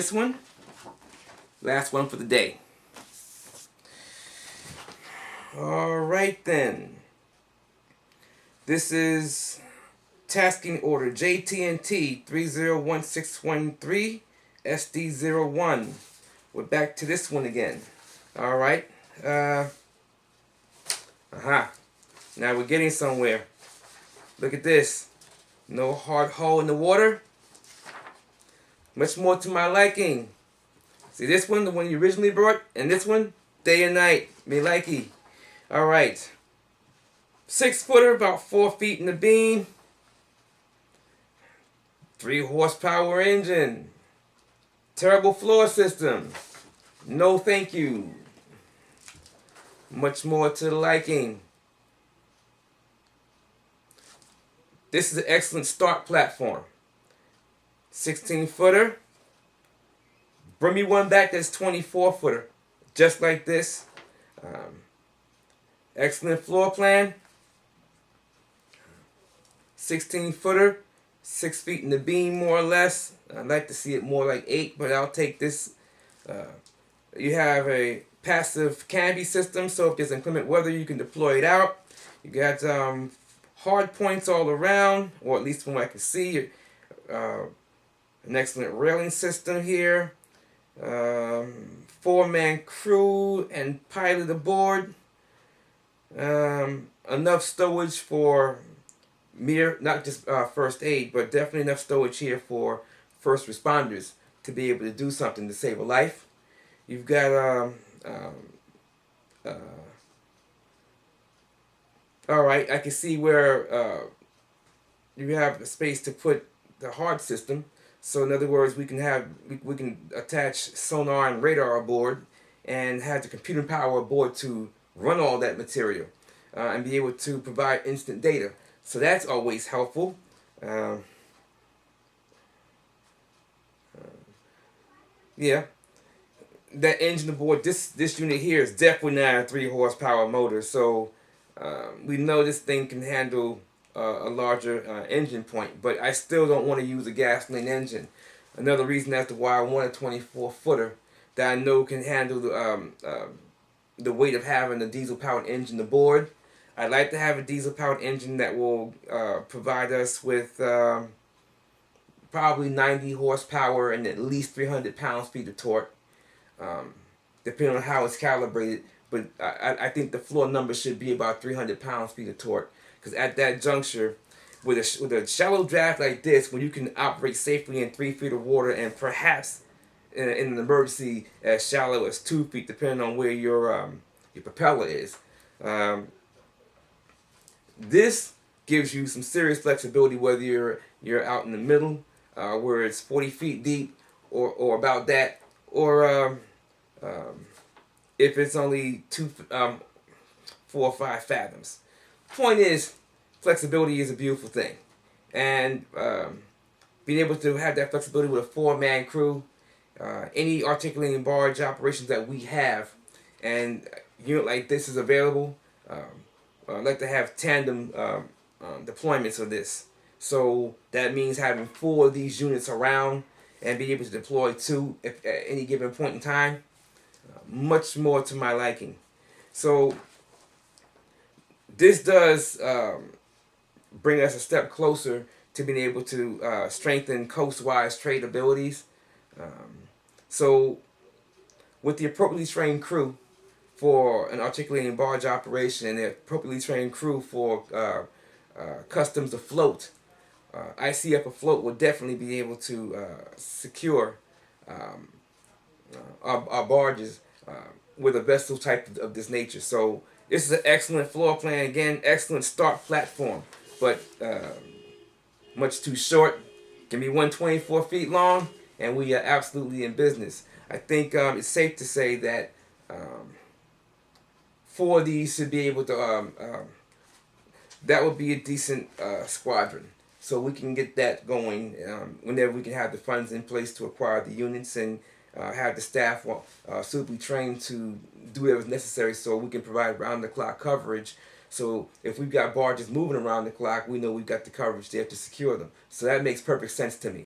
this one. Last one for the day. Alright then. This is tasking order JTNT 301613 SD01. We're back to this one again. Alright. Now we're getting somewhere. Look at this. No hard hole in the water. Much more to my liking. See this one, the one you originally brought, and this one, day and night. Me likey. Alright. 6-footer, about 4 feet in the beam. 3 horsepower engine. Terrible floor system. No thank you. Much more to the liking. This is an excellent start platform. 16-footer. Bring me one back that's 24-footer. Just like this. Excellent floor plan. 16-footer. 6 feet in the beam more or less. I'd like to see it more like 8, but I'll take this. You have a passive canopy system, so if there's inclement weather you can deploy it out. You got hard points all around, or at least from what I can see. An excellent railing system here. 4-man crew and pilot aboard. Enough stowage for not just first aid, but definitely enough stowage here for first responders to be able to do something to save a life. You've got alright, I can see where you have a space to put the hard system. So in other words, we can attach sonar and radar aboard and have the computing power aboard to run all that material and be able to provide instant data. So that's always helpful. Yeah, that engine aboard this unit here is definitely not a 3 horsepower motor. So we know this thing can handle a larger engine point, but I still don't want to use a gasoline engine. Another reason as to why I want a 24-footer that I know can handle the weight of having a diesel-powered engine aboard. I'd like to have a diesel-powered engine that will provide us with probably 90 horsepower and at least 300 pounds-feet of torque, depending on how it's calibrated. But I think the floor number should be about 300 pounds-feet of torque. Because at that juncture, with a shallow draft like this, when you can operate safely in 3 feet of water and perhaps in an emergency as shallow as 2 feet, depending on where your propeller is, this gives you some serious flexibility whether you're out in the middle, where it's 40 feet deep, or about that, or if it's only 4 or 5 fathoms. Point is, flexibility is a beautiful thing, and being able to have that flexibility with a 4-man crew, any articulating barge operations that we have, and a unit like this is available. I'd like to have tandem deployments of this, so that means having 4 of these units around and be able to deploy 2 at any given point in time. Much more to my liking. So this does bring us a step closer to being able to strengthen coast-wise trade abilities. So with the appropriately trained crew for an articulating barge operation and the appropriately trained crew for customs afloat, ICF afloat will definitely be able to secure our barges with a vessel type of this nature. So this is an excellent floor plan. Again, excellent start platform, but much too short. Give me 124 feet long, and we are absolutely in business. I think it's safe to say that 4 of these should be able to, that would be a decent squadron. So we can get that going whenever we can have the funds in place to acquire the units and have the staff suitably trained to do whatever is necessary so we can provide round-the-clock coverage. So if we've got barges moving around the clock, we know we've got the coverage there to secure them. So that makes perfect sense to me.